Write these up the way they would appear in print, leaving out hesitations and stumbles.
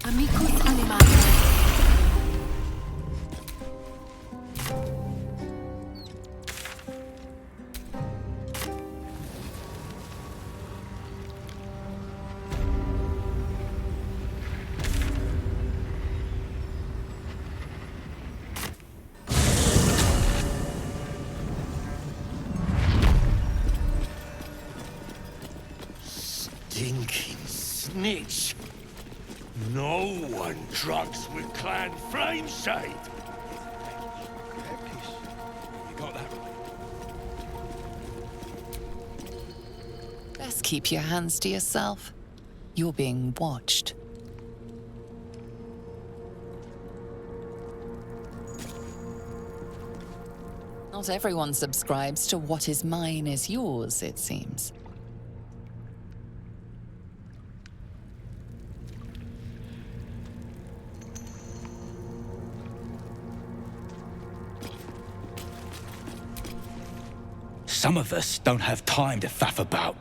Amicus animae. Stinking snitch! No one drugs with Clan Flameshade! You got that right. Best keep your hands to yourself. You're being watched. Not everyone subscribes to what is mine is yours, it seems. Some of us don't have time to faff about.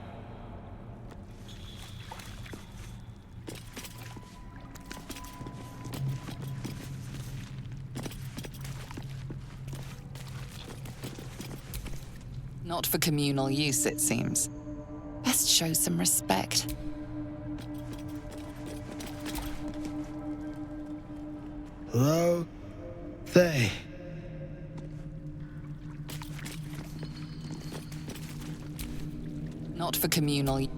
Not for communal use, it seems. Best show some respect. Hello? They. Not for communal use.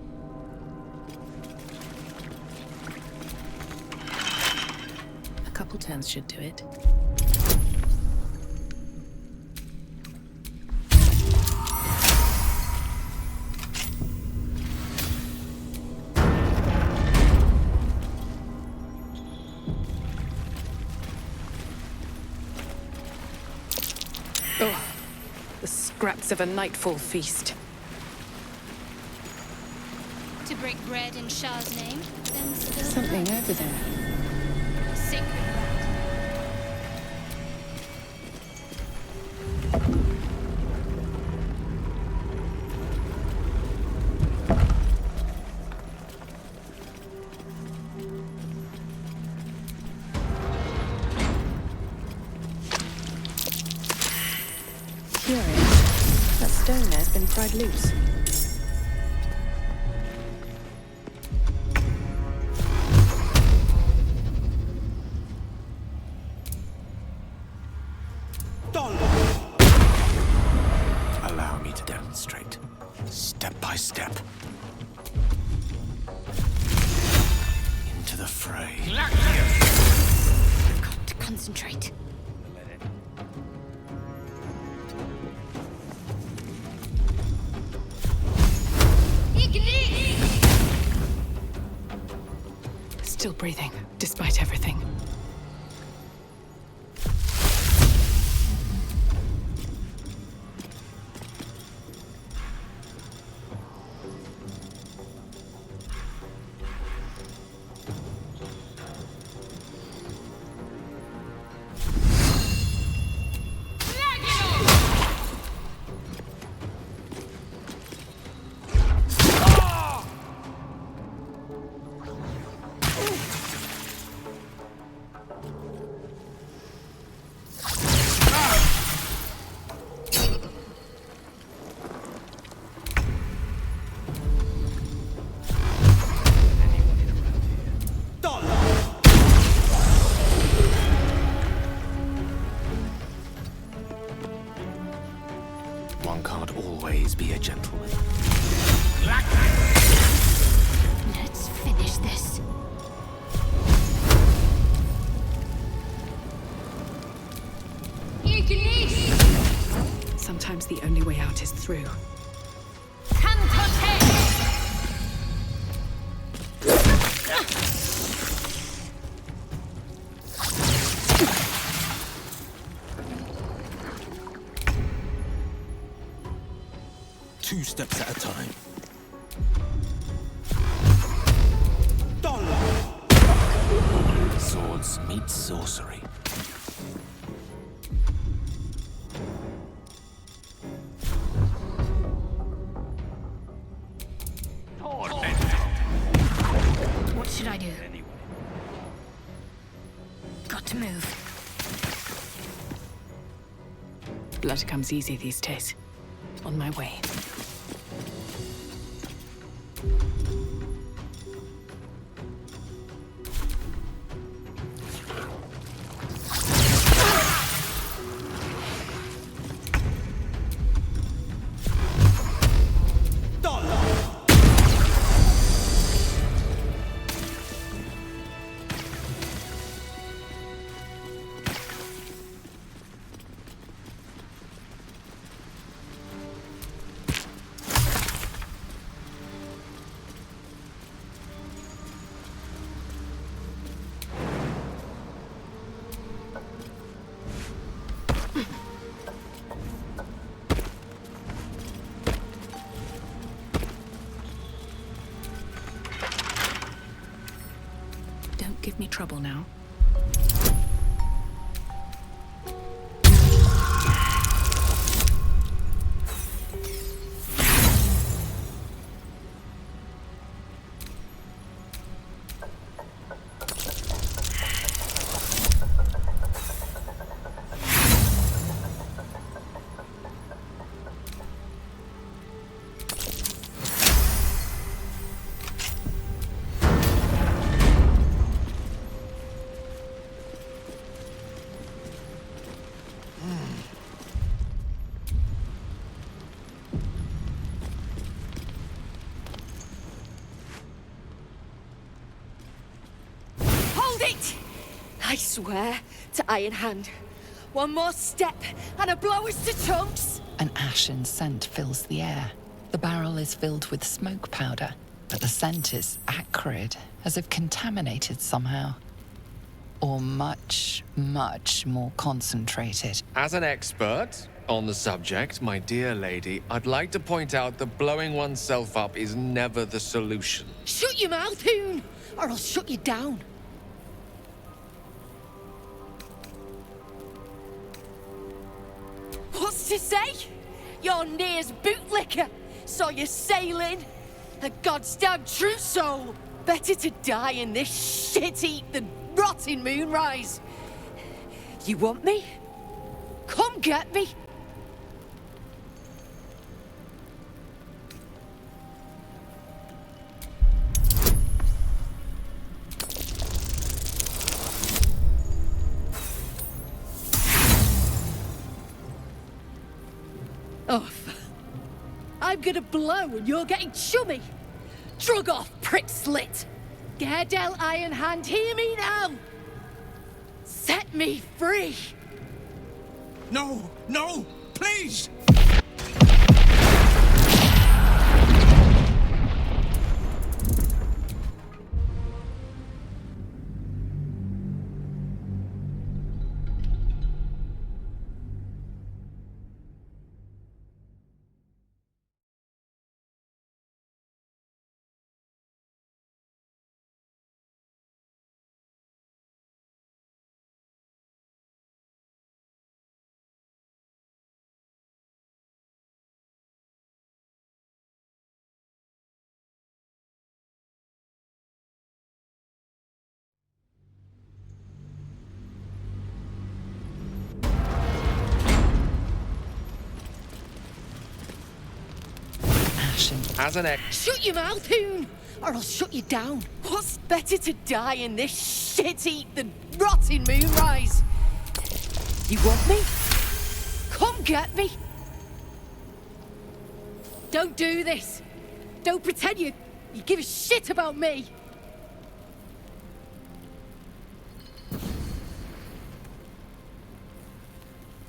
A couple turns should do it. Oh, the scraps of a nightfall feast. To break bread in Shah's name, then spill Something blood. over there. Sacred rat. Curious. That stone there's been pried loose. Allow me to demonstrate, step by step. Into the fray. I've got to concentrate. Still breathing, despite everything. One can't always be a gentleman. Let's finish this. Sometimes the only way out is through. Two steps at a time. Swords meet sorcery. What should I do? Blood comes easy these days. On my way. Don't give me trouble now. I swear to Iron Hand. One more step, and a blow us to chunks! An ashen scent fills the air. The barrel is filled with smoke powder, but the scent is acrid, as if contaminated somehow. Or much, much more concentrated. As an expert on the subject, my dear lady, I'd like to point out that blowing oneself up is never the solution. Shut your mouth, Hoon, or I'll shut you down. What's to say? You're Near's bootlicker. Saw you sailing. A goddamn true soul. Better to die in this shit heap than rot in Moonrise. You want me? Come get me. Off. I'm gonna blow and you're getting chummy. Drug off, prick slit. Gerdel Iron Hand, hear me now. Set me free. No, no, please! As an Shut your mouth, Hoon, or I'll shut you down. What's better to die in this shit heap than rot in Moonrise? You want me? Come get me. Don't do this. Don't pretend you give a shit about me.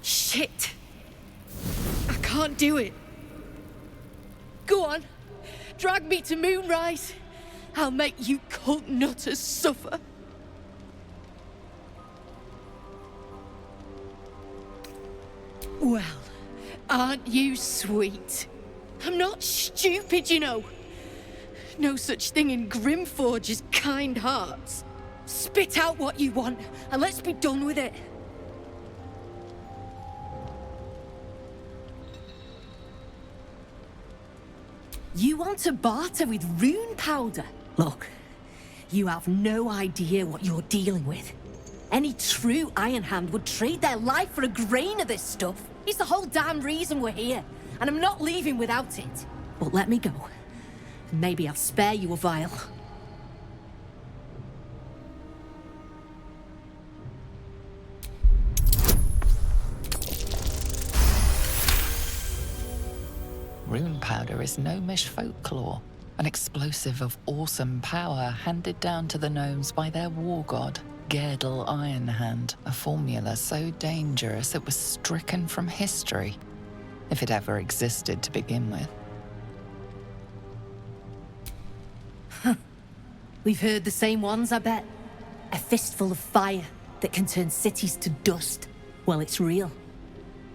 Shit. I can't do it. Go on. Drag me to Moonrise. I'll make you cunt nutters suffer. Well, aren't you sweet? I'm not stupid, you know. No such thing in Grimforge as kind hearts. Spit out what you want, and let's be done with it. You want to barter with rune powder? Look, you have no idea what you're dealing with. Any true Iron Hand would trade their life for a grain of this stuff. It's the whole damn reason we're here, and I'm not leaving without it. But let me go. Maybe I'll spare you a vial. Rune powder is gnomish folklore, an explosive of awesome power handed down to the gnomes by their war god, Gerdel Ironhand, a formula so dangerous it was stricken from history, if it ever existed to begin with. We've heard the same ones, I bet. A fistful of fire that can turn cities to dust. Well, it's real.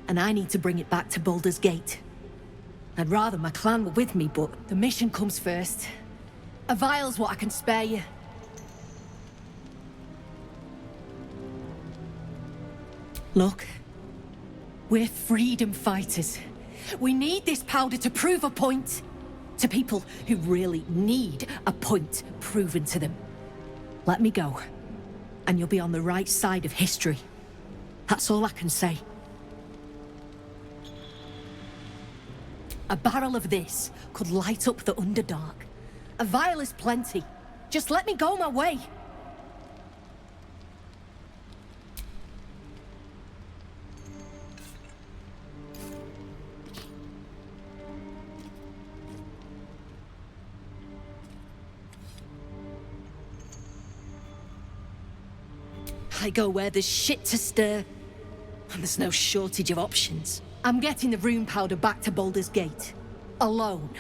And I need to bring it back to Baldur's Gate. I'd rather my clan were with me, but the mission comes first. A vial's what I can spare you. Look, we're freedom fighters. We need this powder to prove a point. To people who really need a point proven to them. Let me go, and you'll be on the right side of history. That's all I can say. A barrel of this could light up the Underdark. A vial is plenty. Just let me go my way. I go where there's shit to stir, and there's no shortage of options. I'm getting the rune powder back to Baldur's Gate. Alone.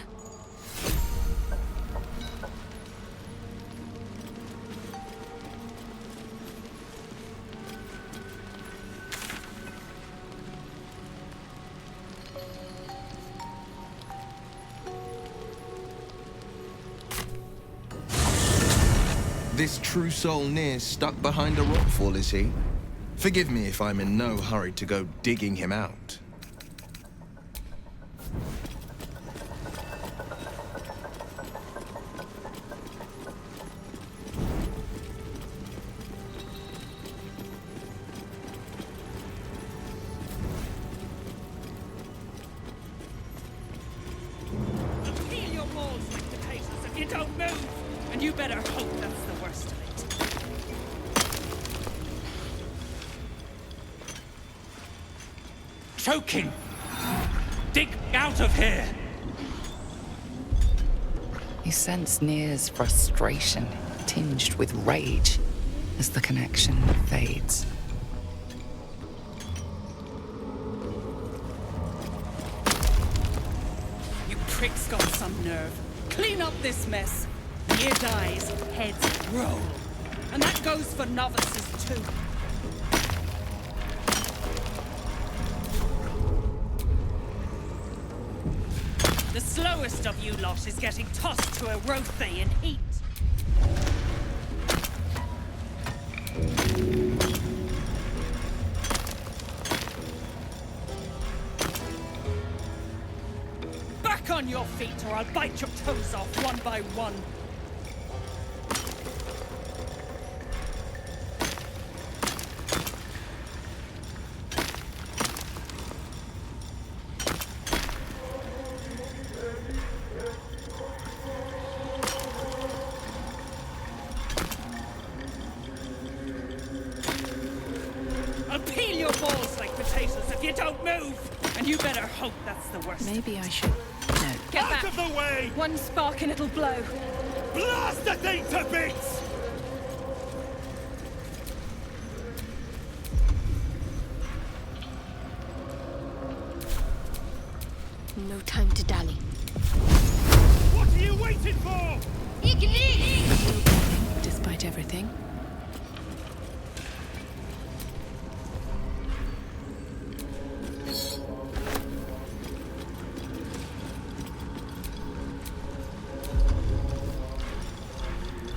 This true soul Nir's stuck behind a rockfall, is he? Forgive me if I'm in no hurry to go digging him out. Peel your balls like potatoes if you don't move! And you better hope that's the worst of it. Choking! Dig out of here! You sense Nir's frustration, tinged with rage, as the connection fades. You prick's got some nerve. Clean up this mess. Near dies, heads roll. And that goes for novices too. The slowest of you lot is getting tossed to a Rothe in heat. Back on your feet or I'll bite your toes off one by one. I'll peel your balls like potatoes if you don't move! And you better hope that's the worst. Maybe I should... No. Get Out back! of the way! One spark and it'll blow. Blast the thing to bits! No time to dally. What are you waiting for? Despite everything.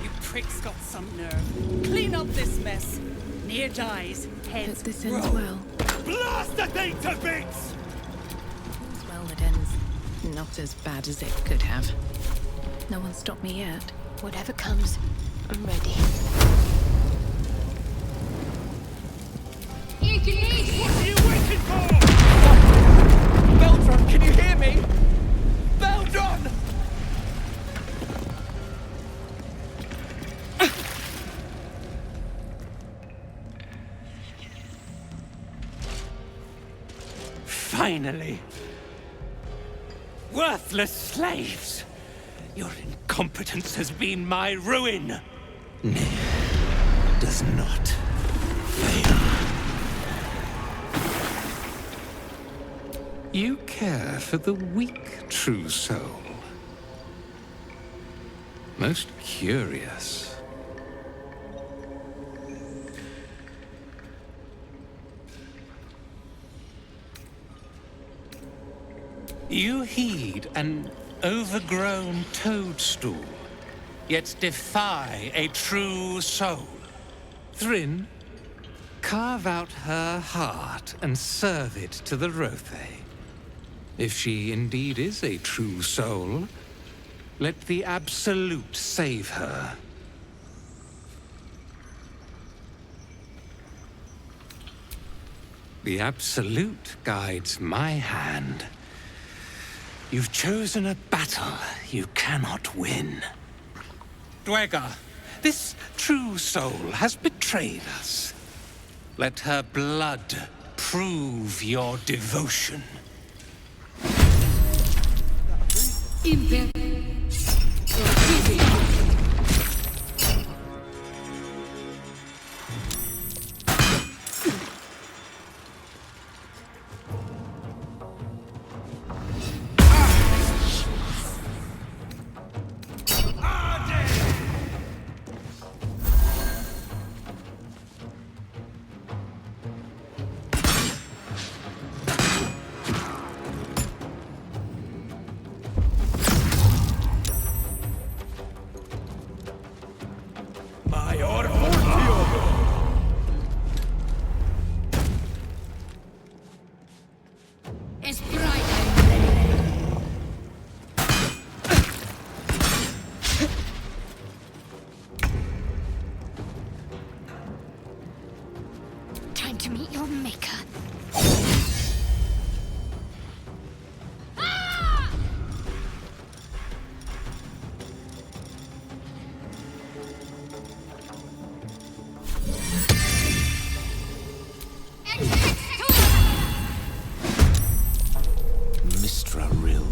You prick's got some nerve. Clean up this mess. Near dies, heads Hope this roll. ends well. Blast the thing to bits! Well, it ends not as bad as it could have. No one stopped me yet. Whatever comes, I'm ready. What are you waiting for? Baldur, can you hear me? Baldur! Finally. Worthless slaves. Your incompetence has been my ruin. Does not fail. You care for the weak true soul. Most curious. You heed an overgrown toadstool, yet defy a true soul. Thrin, carve out her heart and serve it to the Rothe. If she indeed is a true soul, let the Absolute save her. The Absolute guides my hand. You've chosen a battle you cannot win. Dwega, this true soul has betrayed us. Let her blood prove your devotion. It's bright. Time to meet your maker. Mistra Rill.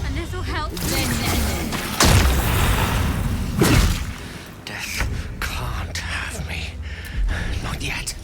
A little help. Death can't have me. Not yet.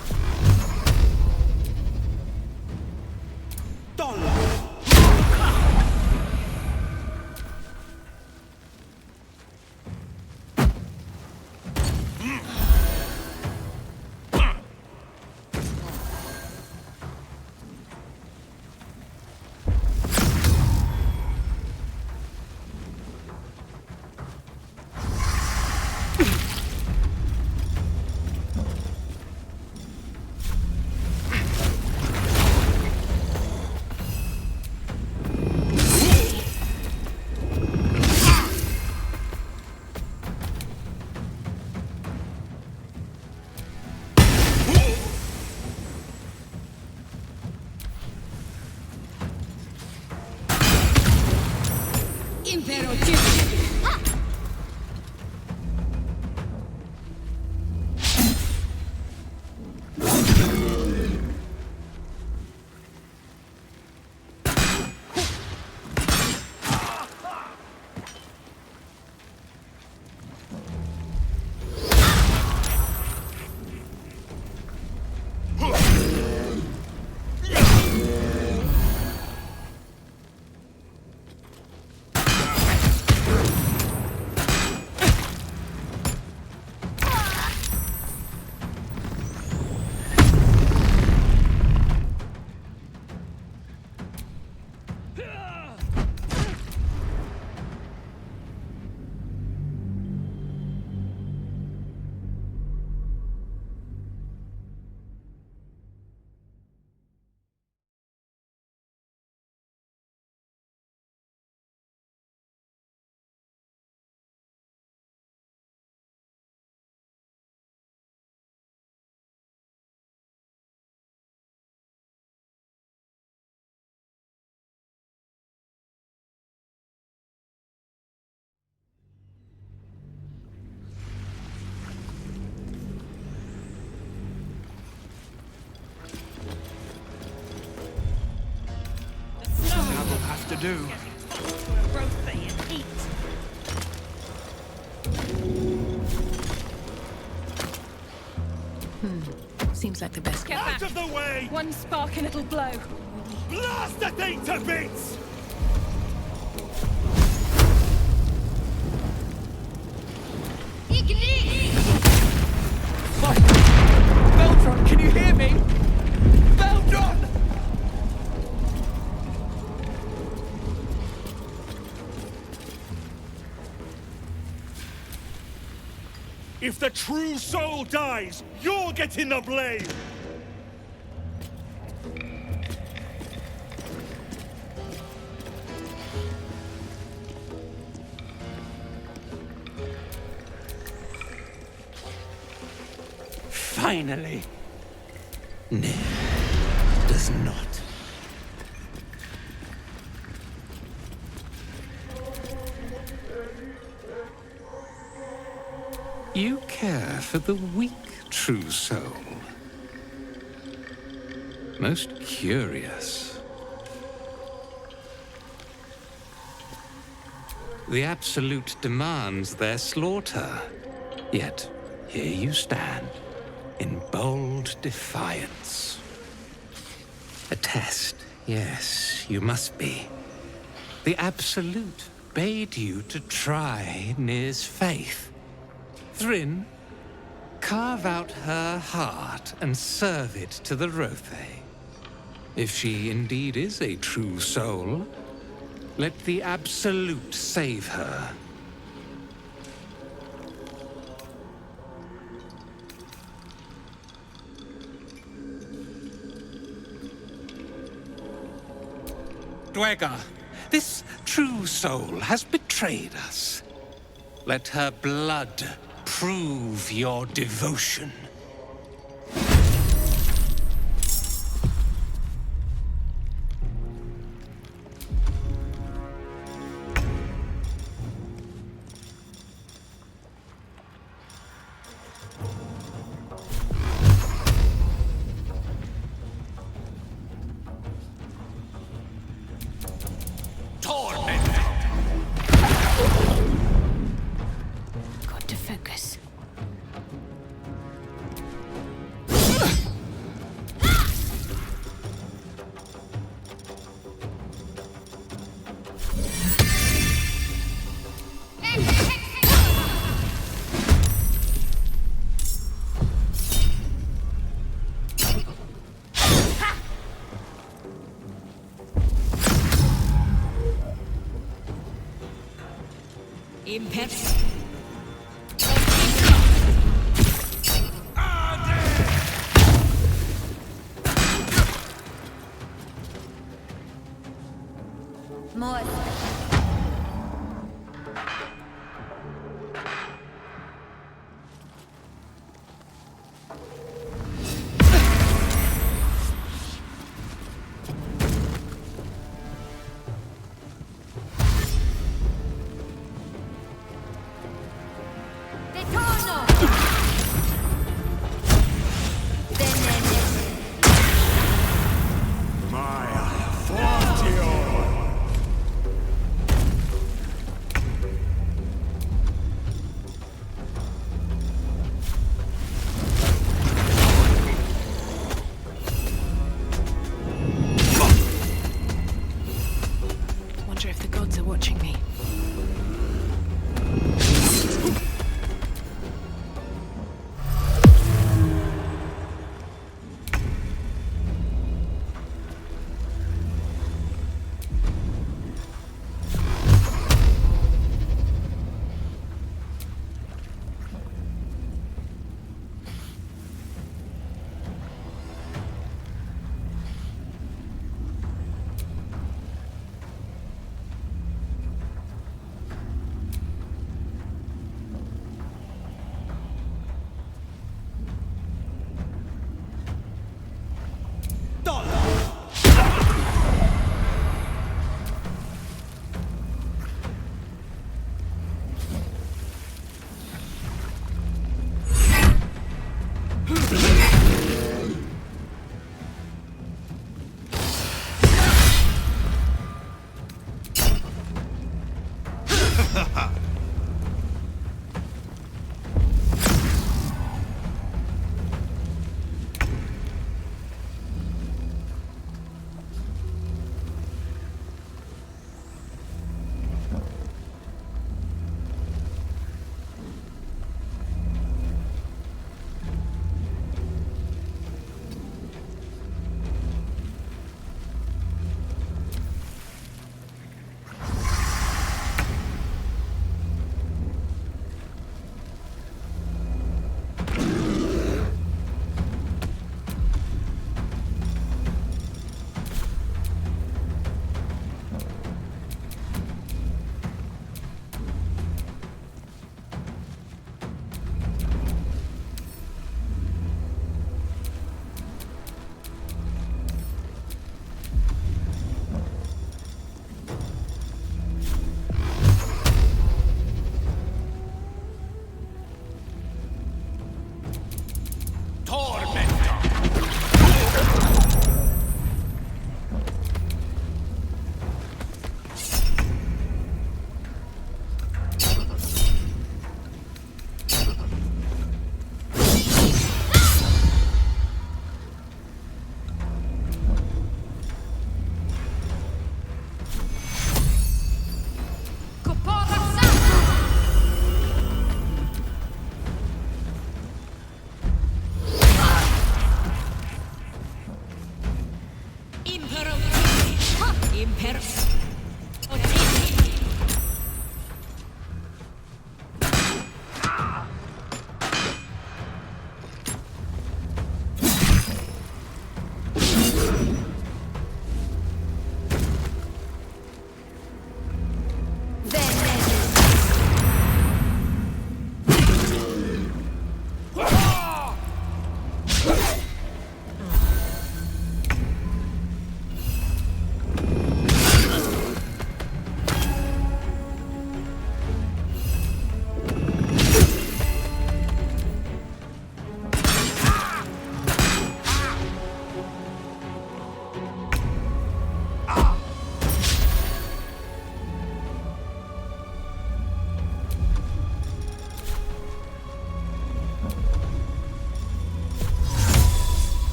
to do. Seems like the best. Get back. Out of the way! One spark and it'll blow. Blast the thing to bits! Baldur, can you hear me? Baldur! If the true soul dies, you're getting the blame! Finally. Nay, does not. You care for the weak, true soul. Most curious. The Absolute demands their slaughter. Yet, here you stand, in bold defiance. A test, yes, you must be. The Absolute bade you to try Nir's faith. Thrinn, carve out her heart and serve it to the Rothe. If she indeed is a true soul, let the Absolute save her. Dwegger, this true soul has betrayed us. Let her blood prove your devotion. Got to focus. Impet. More.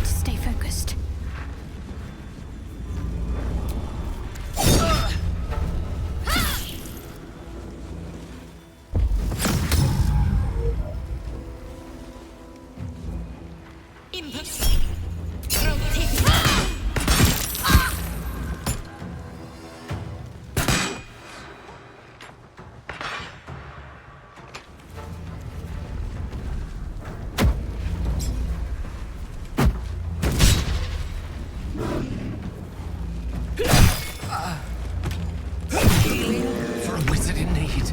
Stay focused. For a wizard in need.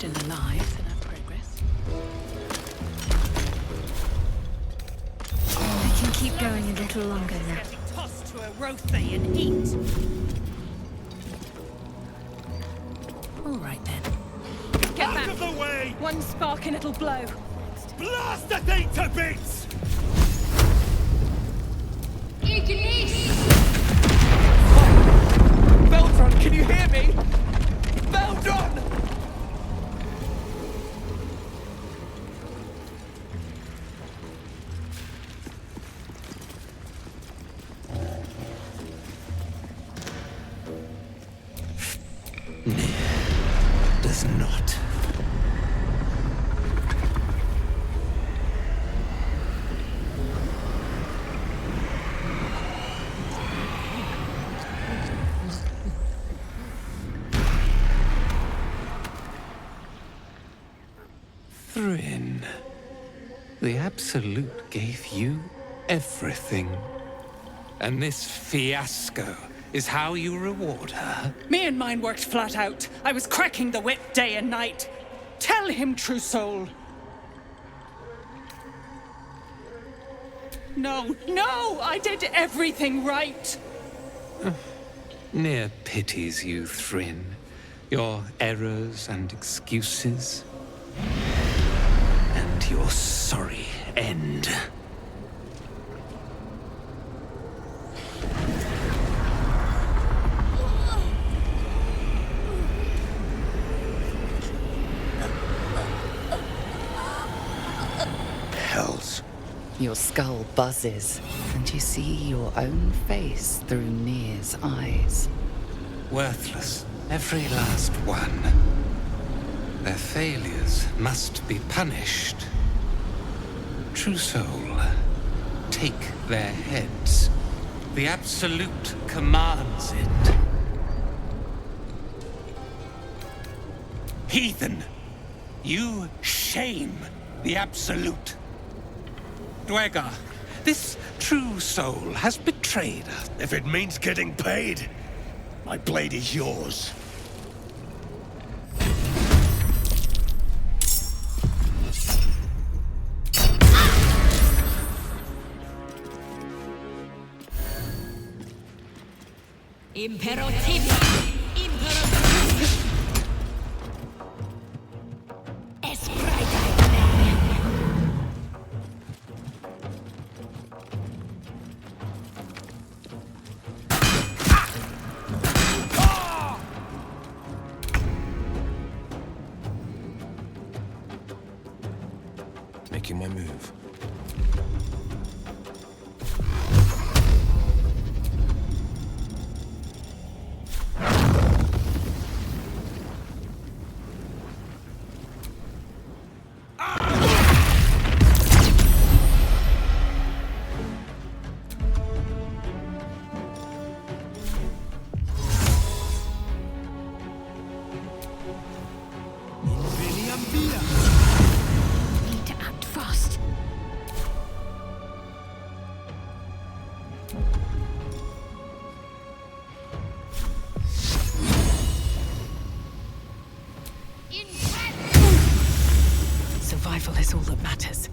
Still alive in our progress. I can keep going a little longer now. Getting tossed to a Rothe and eat. All right then. Get Out back. of the way! One spark and it'll blow. Blast the thing to bits! Baldur, can you hear me? Baldur! matters not. Thrin, the Absolute gave you everything. And this fiasco is how you reward her? Me and mine worked flat out. I was cracking the whip day and night. Tell him, true soul. No, no! I did everything right! Near pities you, Thrin. Your errors and excuses. And your sorry end. Hells. Your skull buzzes, and you see your own face through Nir's eyes. Worthless, every last one. Their failures must be punished. True Soul, take their heads. The Absolute commands it. Heathen, you shame the Absolute. Dwegar, this True Soul has betrayed us. If it means getting paid, my blade is yours. Imperativ! Es Making my move. Need to act fast. Survival is all that matters.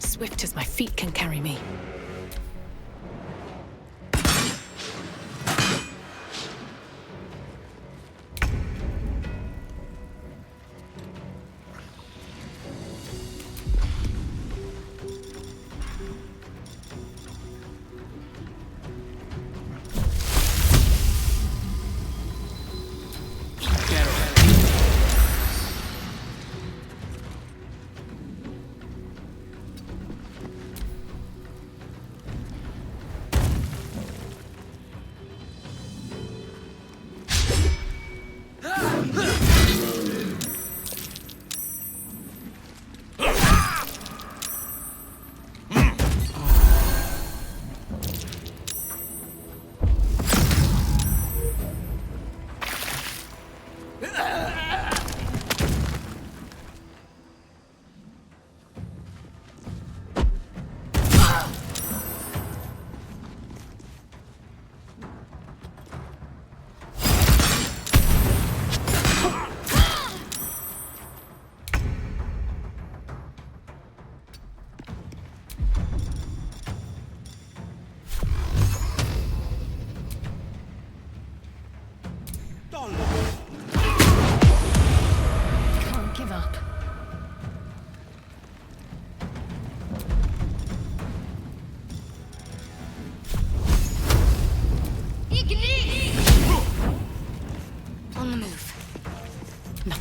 Swift as my feet can carry me.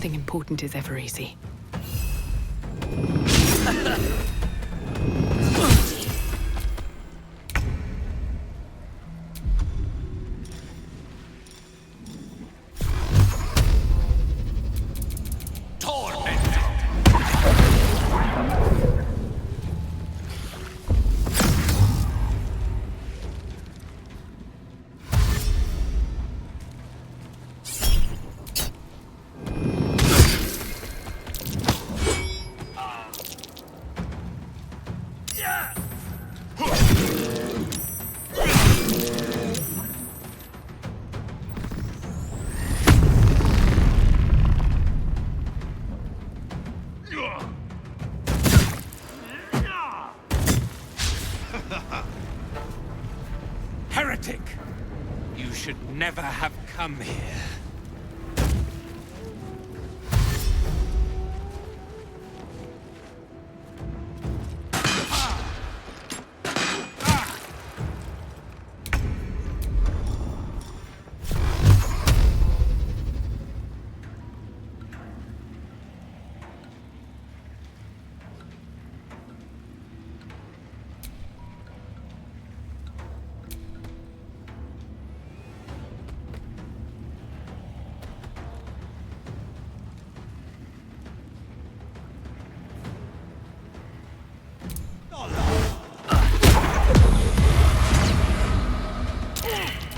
Nothing important is ever easy. Heretic! You should never have come here.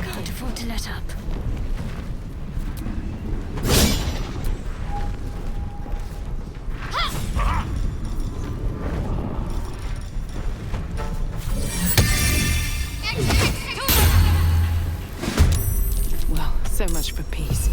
Can't afford to let up. Well, so much for peace.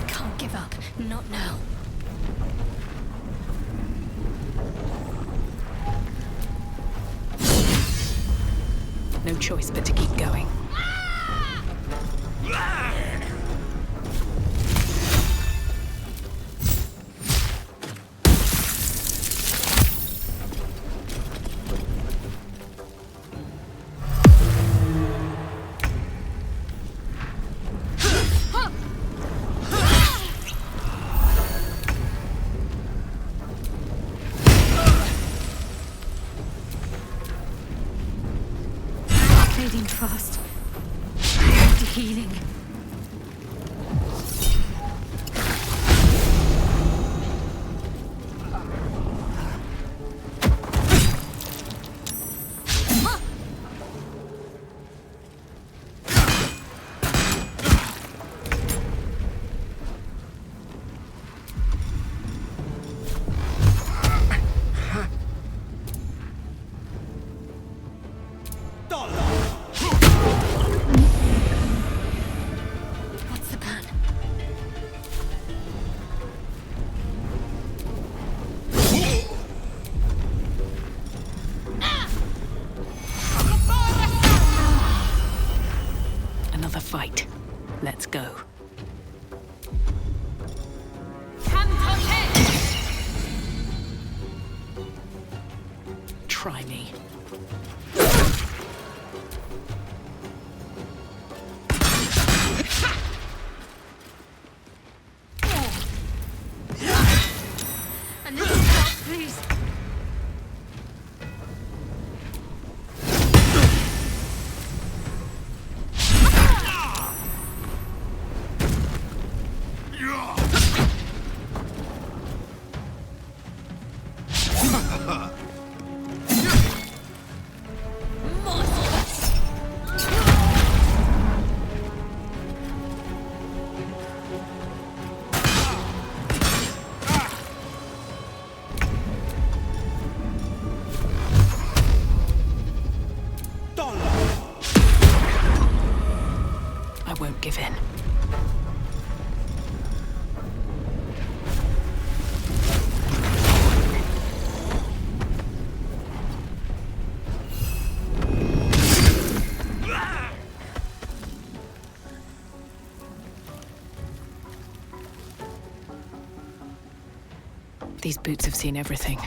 Can't give up. Not now. No choice but to keep going. Fading fast. After healing. What's the plan? Another fight. Let's go. Try me. please. I won't give in. These boots have seen everything.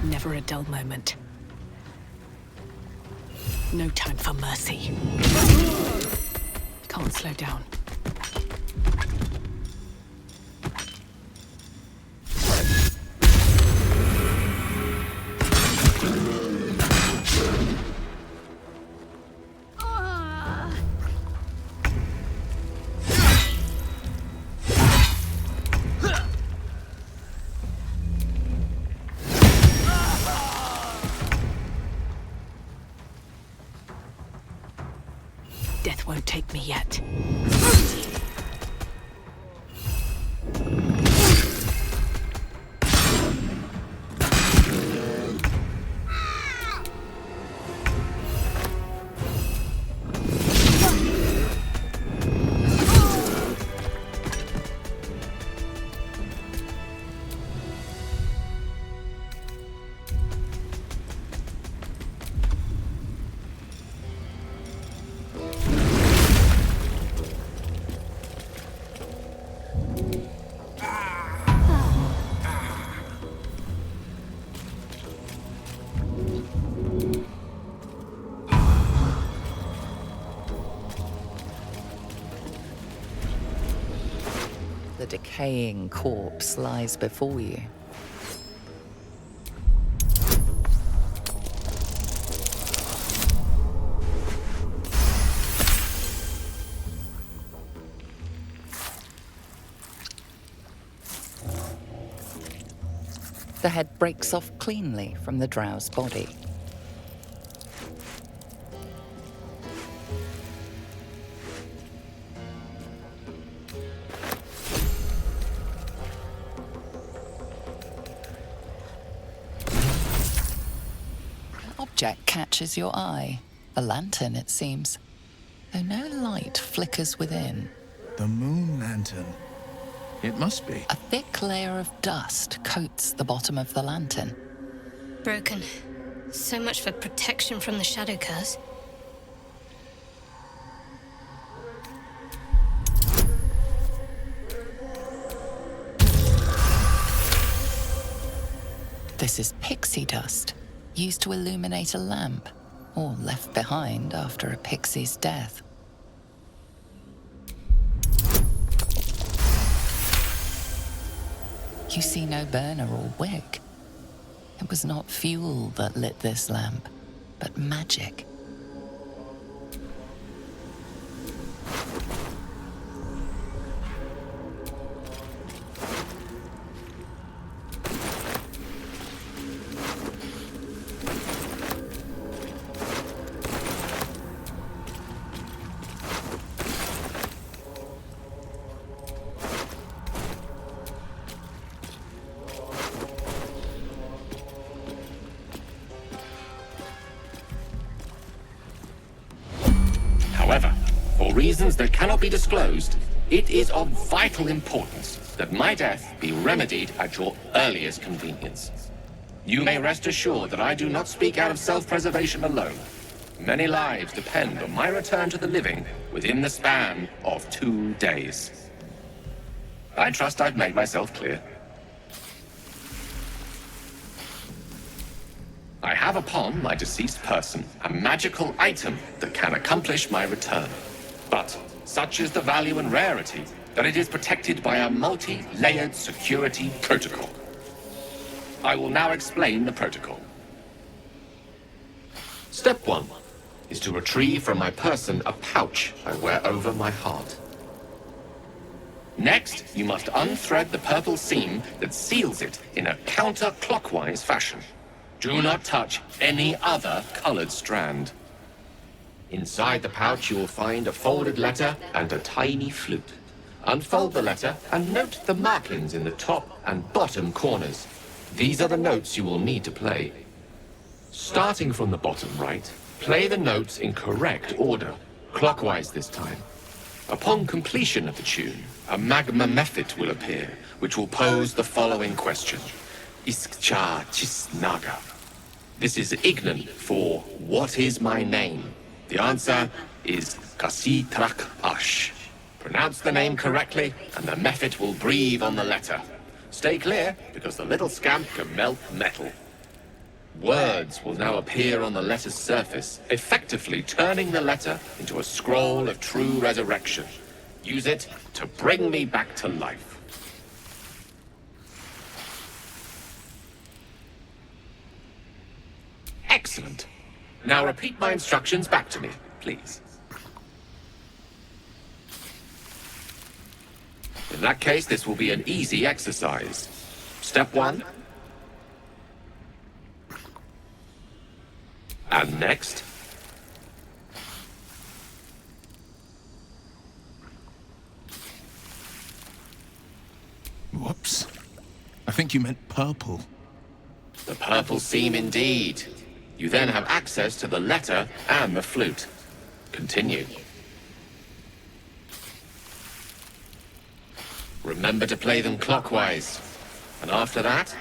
Never a dull moment. No time for mercy. Can't slow down. Death won't take me yet. The decaying corpse lies before you. The head breaks off cleanly from the drow's body. Object catches your eye. A lantern, it seems, though no light flickers within. The moon lantern. It must be. A thick layer of dust coats the bottom of the lantern. Broken. So much for protection from the shadow curse. This is pixie dust, used to illuminate a lamp, or left behind after a pixie's death. You see no burner or wick. It was not fuel that lit this lamp, but magic. reasons that cannot be disclosed, it is of vital importance that my death be remedied at your earliest convenience. You may rest assured that I do not speak out of self-preservation alone. Many lives depend on my return to the living within the span of 2 days. I trust I've made myself clear. I have upon my deceased person a magical item that can accomplish my return. But such is the value and rarity that it is protected by a multi-layered security protocol. I will now explain the protocol. Step 1 is to retrieve from my person a pouch I wear over my heart. Next, you must unthread the purple seam that seals it in a counterclockwise fashion. Do not touch any other colored strand. Inside the pouch you will find a folded letter and a tiny flute. Unfold the letter and note the markings in the top and bottom corners. These are the notes you will need to play. Starting from the bottom right, play the notes in correct order, clockwise this time. Upon completion of the tune, a magma method will appear, which will pose the following question. Iskcha Chisnaga. This is Ignan for what is my name? The answer is Kasi Trak Ash. Pronounce the name correctly, and the method will breathe on the letter. Stay clear, because the little scamp can melt metal. Words will now appear on the letter's surface, effectively turning the letter into a scroll of true resurrection. Use it to bring me back to life. Excellent. Now repeat my instructions back to me, please. In that case, this will be an easy exercise. Step 1. And next. Whoops. I think you meant purple. The purple seam indeed. You then have access to the letter and the flute. Continue. Remember to play them clockwise. And after that?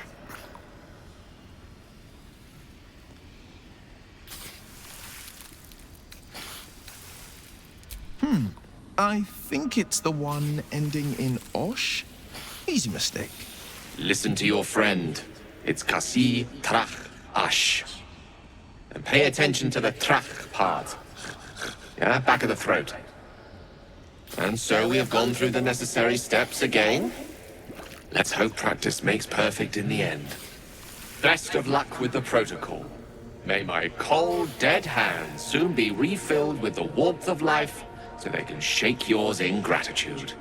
I think it's the one ending in Osh. Easy mistake. Listen to your friend. It's Kasi Trach Ash. And pay attention to the Trach part. Yeah, back of the throat. And so we have gone through the necessary steps again. Let's hope practice makes perfect in the end. Best of luck with the protocol. May my cold, dead hands soon be refilled with the warmth of life so they can shake yours in gratitude.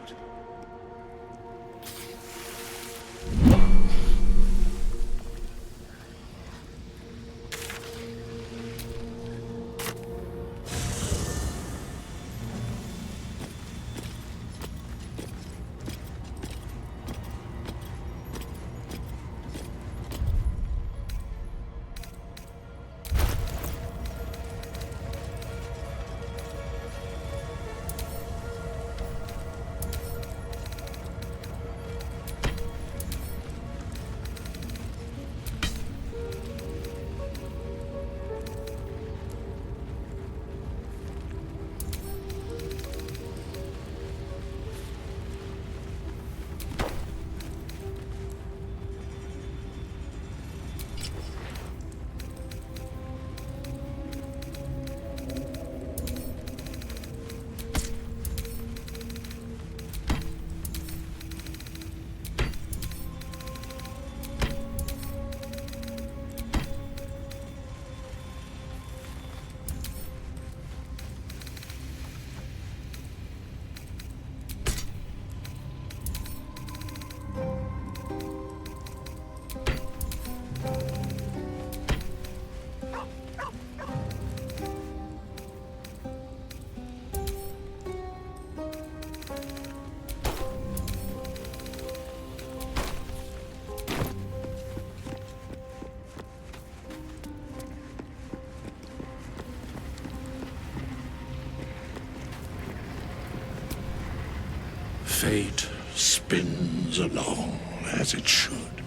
Fate spins along as it should.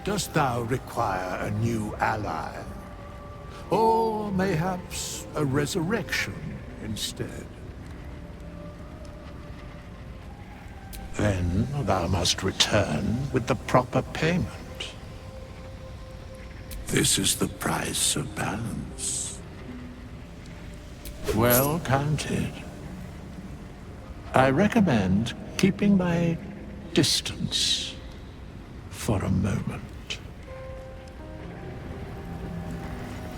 Dost thou require a new ally? Or mayhaps a resurrection instead? Then thou must return with the proper payment. This is the price of balance. Well counted. I recommend keeping my distance for a moment.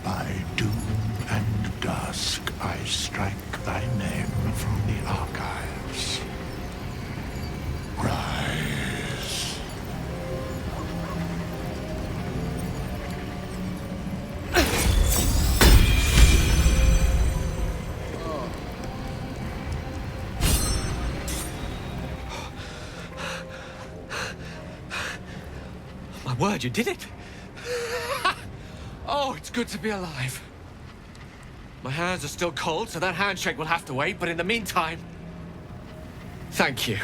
By doom and dusk I strike thy name from the archives. Rise. My word, you did it! Oh, it's good to be alive. My hands are still cold, so that handshake will have to wait, but in the meantime, thank you.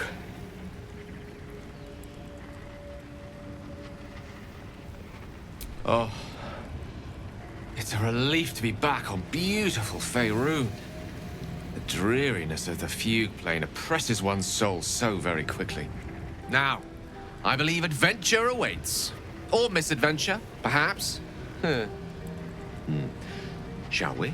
Oh, it's a relief to be back on beautiful Faerun. The dreariness of the fugue plane oppresses one's soul so very quickly. Now, I believe adventure awaits. Or misadventure, perhaps. Shall we?